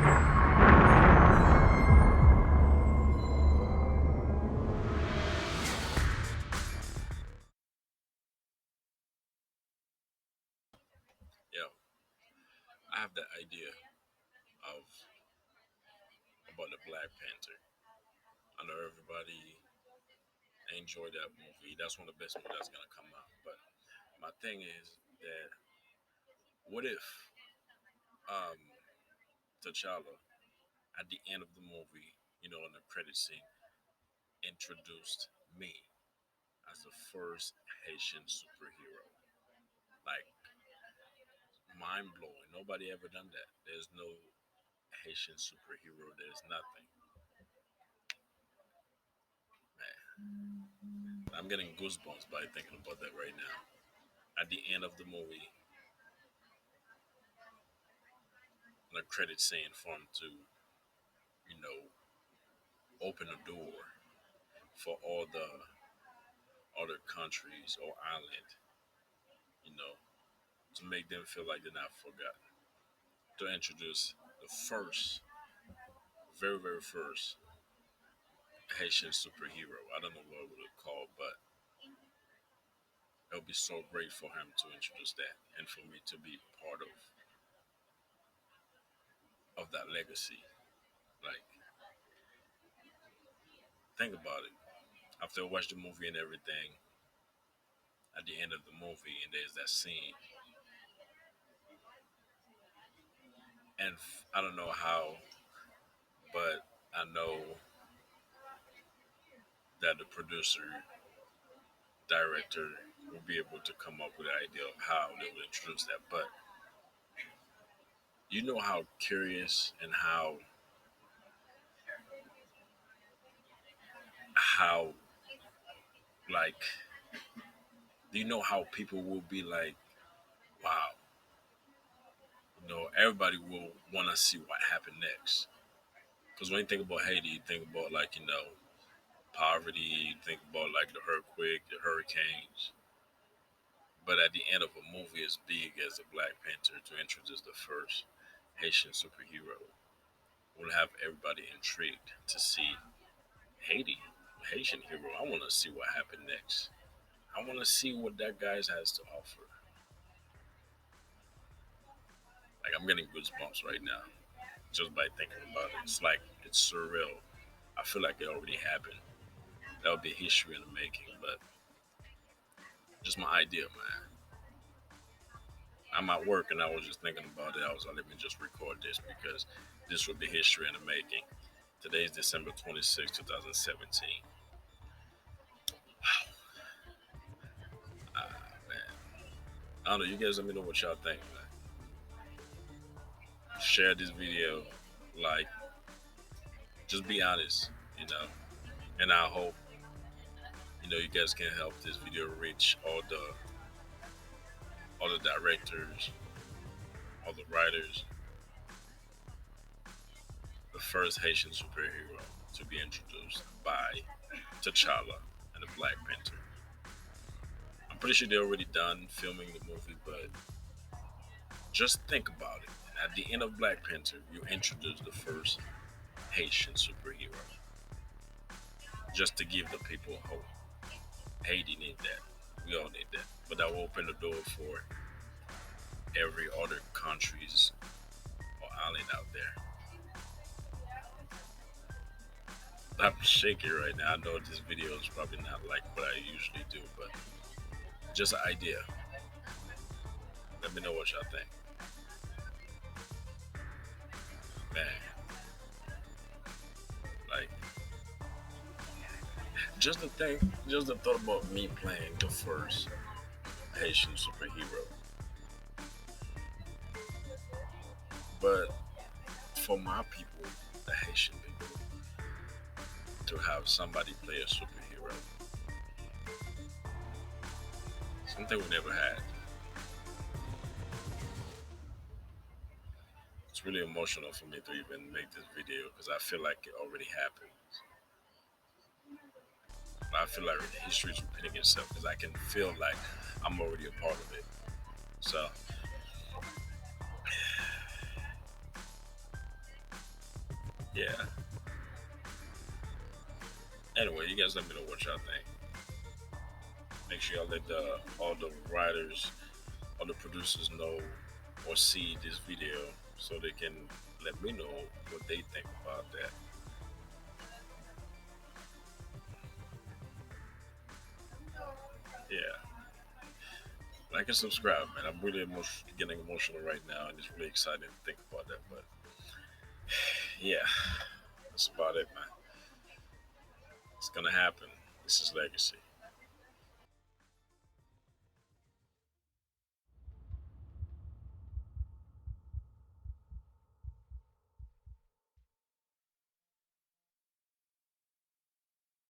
Yeah, I have the idea of about the Black Panther. I know everybody enjoyed that movie. That's one of the best movies that's gonna come out. But my thing is that what if um T'Challa at the end of the movie, in the credit scene, introduced me as the first Haitian superhero? Like mind blowing. Nobody ever done that. There's no Haitian superhero. There's nothing. Man, I'm getting goosebumps by thinking about that right now. At the end of the movie, the credit scene for him to, you know, open a door for all the other countries or island, you know, to make them feel like they're not forgotten. To introduce the first, very, very first Haitian superhero. I don't know what it would call, but it would be so great for him to introduce that and for me to be part of that legacy. Like, think about it. After I watched the movie and everything, at the end of the movie, and there's that scene, and I don't know how, but I know that the producer, director will be able to come up with an idea of how they will introduce that. But you know how curious and how like do you know how people will be like, wow, everybody will want to see what happened next. Because when you think about Haiti, you think about like poverty, you think about like the earthquake, the hurricanes. But at the end of a movie as big as the Black Panther to introduce the first Haitian superhero will have everybody intrigued to see Haiti, Haitian hero. I want to see what happened next. I want to see what that guy has to offer. Like I'm getting goosebumps right now just by thinking about it. It's like it's surreal. I feel like it already happened. That would be history in the making. But just my idea, man. I'm at work and I was just thinking about it. I was like, let me just record this because this would be history in the making. Today is December 26, 2017. Man. I don't know. You guys let me know what y'all think, man. Share this video. Like, just be honest, you know. And I hope, you guys can help this video reach all the directors, all the writers, the first Haitian superhero to be introduced by T'Challa and the Black Panther. I'm pretty sure they're already done filming the movie, but just think about it. At the end of Black Panther, you introduce the first Haitian superhero, just to give the people hope. Haiti need that. We all need that. But that will open the door for every other countries or island out there. I'm shaking right now. I know this video is probably not like what I usually do, but just an idea. Let me know what y'all think. Man, like just the thought about me playing the first Haitian superhero. But for my people, the Haitian people, to have somebody play a superhero, something we never had. It's really emotional for me to even make this video because I feel like it already happened. I feel like history is repeating itself because I can feel like I'm already a part of it. So Yeah. Anyway, you guys let me know what y'all think. Make sure y'all let all the writers, all the producers know or see this video so they can let me know what they think about that. Yeah. Like and subscribe, man. I'm really getting emotional right now, and it's really exciting to think about that. But yeah, that's about it, man. It's gonna happen. This is legacy.